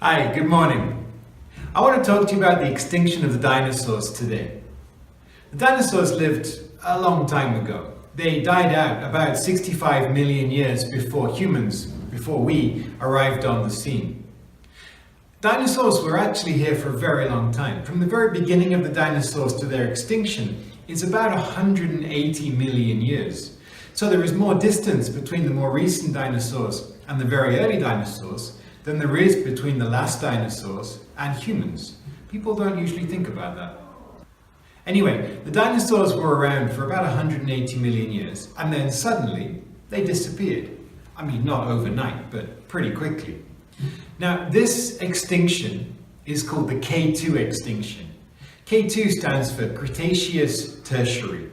Hi, good morning. I want to talk to you about the extinction of the dinosaurs today. The dinosaurs lived a long time ago. They died out about 65 million years before we arrived on the scene. Dinosaurs were actually here for a very long time. From the very beginning of the dinosaurs to their extinction is about 180 million years. So there is more distance between the more recent dinosaurs and the very early dinosaurs than there is between the last dinosaurs and humans. People don't usually think about that. Anyway, the dinosaurs were around for about 180 million years, and then suddenly they disappeared. I mean, not overnight, but pretty quickly. Now, this extinction is called the K2 extinction. K2 stands for Cretaceous Tertiary.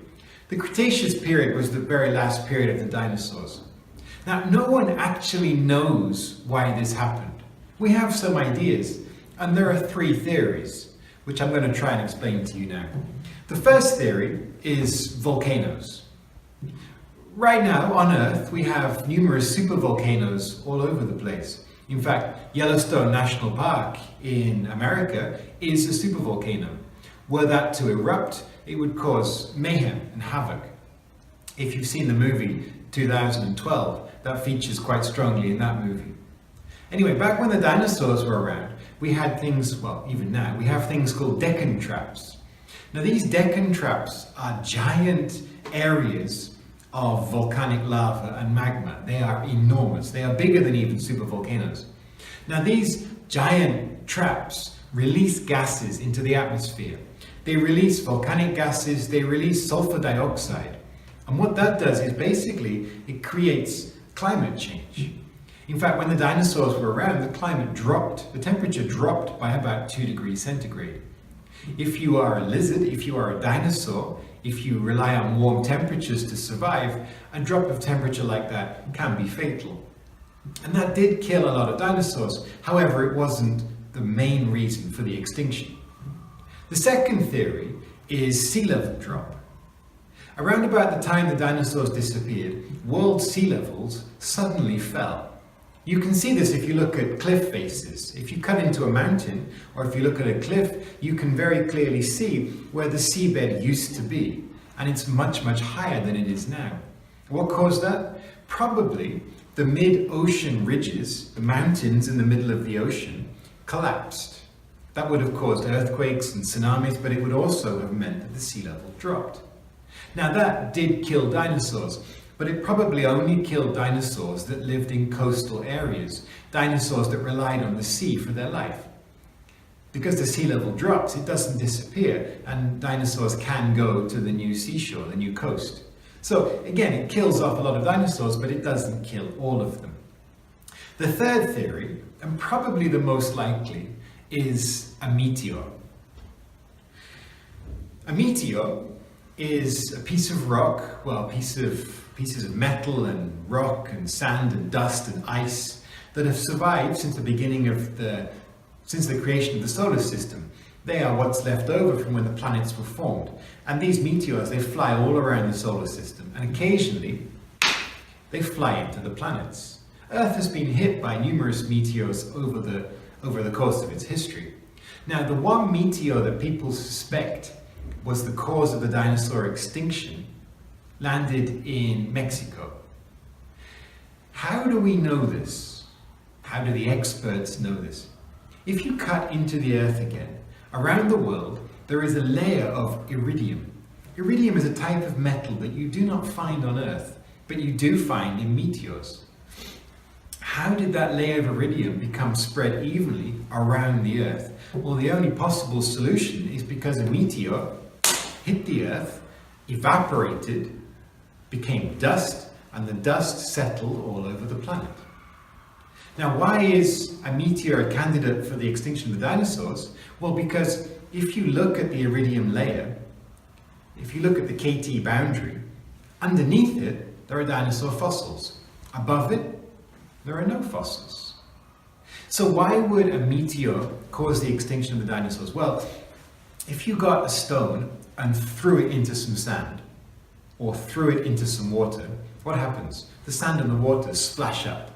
The Cretaceous period was the very last period of the dinosaurs. Now, no one actually knows why this happened. We have some ideas, and there are three theories, which I'm going to try and explain to you now. The first theory is volcanoes. Right now on Earth, we have numerous supervolcanoes all over the place. In fact, Yellowstone National Park in America is a supervolcano. Were that to erupt, it would cause mayhem and havoc. If you've seen the movie 2012, that features quite strongly in that movie. Anyway, back when the dinosaurs were around, we had things, well, even now, we have things called Deccan traps. Now, these Deccan traps are giant areas of volcanic lava and magma. They are enormous. They are bigger than even supervolcanoes. Now, these giant traps release gases into the atmosphere. They release volcanic gases, they release sulfur dioxide. And what that does is basically it creates climate change. In fact, when the dinosaurs were around, the temperature dropped by about 2 degrees centigrade. If you are a lizard, if you are a dinosaur, if you rely on warm temperatures to survive, a drop of temperature like that can be fatal. And that did kill a lot of dinosaurs. However, it wasn't the main reason for the extinction. The second theory is sea level drop. Around about the time the dinosaurs disappeared, world sea levels suddenly fell. You can see this if you look at cliff faces. If you cut into a mountain, or if you look at a cliff, you can very clearly see where the seabed used to be. And it's much, much higher than it is now. What caused that? Probably the mid-ocean ridges, the mountains in the middle of the ocean, collapsed. That would have caused earthquakes and tsunamis, but it would also have meant that the sea level dropped. Now, that did kill dinosaurs, but it probably only killed dinosaurs that lived in coastal areas, dinosaurs that relied on the sea for their life. Because the sea level drops, it doesn't disappear, and dinosaurs can go to the new seashore, the new coast. So again, it kills off a lot of dinosaurs, but it doesn't kill all of them. The third theory, and probably the most likely, is a meteor. A meteor is a piece of rock, well, pieces of metal and rock and sand and dust and ice that have survived since the creation of the solar system. They are what's left over from when the planets were formed. And these meteors, they fly all around the solar system, and occasionally they fly into the planets. Earth has been hit by numerous meteors over the course of its history. Now, the one meteor that people suspect was the cause of the dinosaur extinction landed in Mexico. How do we know this? How do the experts know this? If you cut into the earth again, around the world there is a layer of iridium. Iridium is a type of metal that you do not find on Earth, but you do find in meteors. How did that layer of iridium become spread evenly around the Earth? Well, the only possible solution is because a meteor hit the Earth, evaporated, became dust, and the dust settled all over the planet. Now, why is a meteor a candidate for the extinction of the dinosaurs? Well, because if you look at the iridium layer, if you look at the KT boundary, underneath it there are dinosaur fossils. Above it, there are no fossils. So why would a meteor cause the extinction of the dinosaurs? Well, if you got a stone and threw it into some sand, or threw it into some water, what happens? The sand and the water splash up.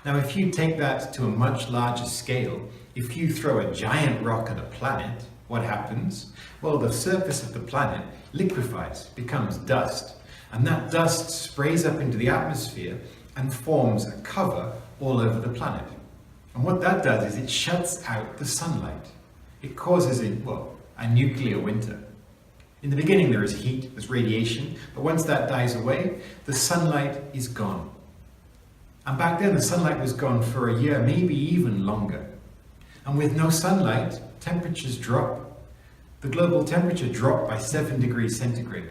Now, if you take that to a much larger scale, if you throw a giant rock at a planet, what happens? Well, the surface of the planet liquefies, becomes dust, and that dust sprays up into the atmosphere and forms a cover all over the planet. And what that does is it shuts out the sunlight. It causes a nuclear winter. In the beginning there is heat, there's radiation, but once that dies away, the sunlight is gone. And back then the sunlight was gone for a year, maybe even longer. And with no sunlight, temperatures drop. The global temperature dropped by 7 degrees centigrade.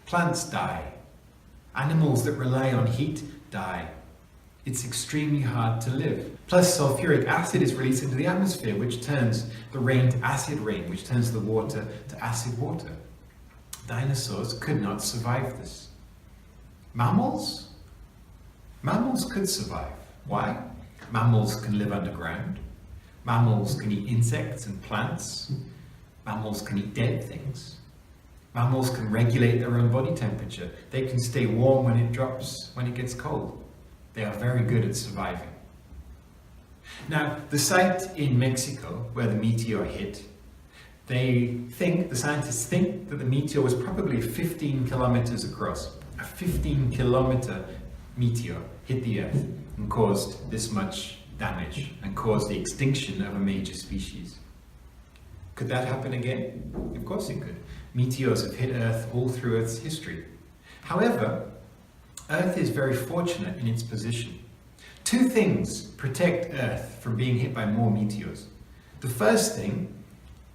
Plants die. Animals that rely on heat die. It's extremely hard to live. Plus, sulfuric acid is released into the atmosphere, which turns the rain to acid rain, which turns the water to acid water. Dinosaurs could not survive this. Mammals? Mammals could survive. Why? Mammals can live underground. Mammals can eat insects and plants. Mammals can eat dead things. Mammals can regulate their own body temperature. They can stay warm when it drops, when it gets cold. They are very good at surviving. Now, the site in Mexico where the meteor hit, the scientists think that the meteor was probably 15 kilometers across. A 15-kilometer meteor hit the Earth and caused this much damage and caused the extinction of a major species. Could that happen again? Of course it could. Meteors have hit Earth all through Earth's history. However, Earth is very fortunate in its position. Two things protect Earth from being hit by more meteors. The first thing,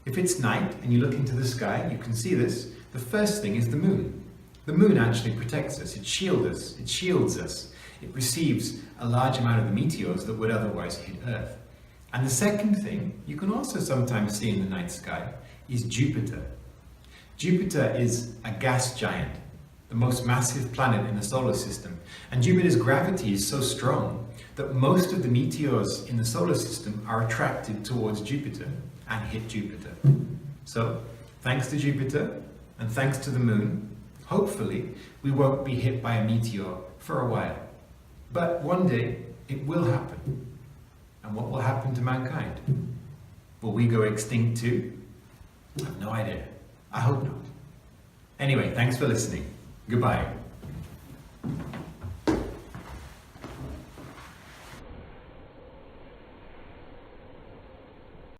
if it's night and you look into the sky, you can see this, the first thing is the moon. The moon actually protects us, it shields us. It receives a large amount of the meteors that would otherwise hit Earth. And the second thing, you can also sometimes see in the night sky, is Jupiter. Jupiter is a gas giant, the most massive planet in the solar system. And Jupiter's gravity is so strong that most of the meteors in the solar system are attracted towards Jupiter and hit Jupiter. So, thanks to Jupiter and thanks to the moon, hopefully we won't be hit by a meteor for a while. But one day it will happen. And what will happen to mankind? Will we go extinct too? I have no idea. I hope not. Anyway, thanks for listening. Goodbye.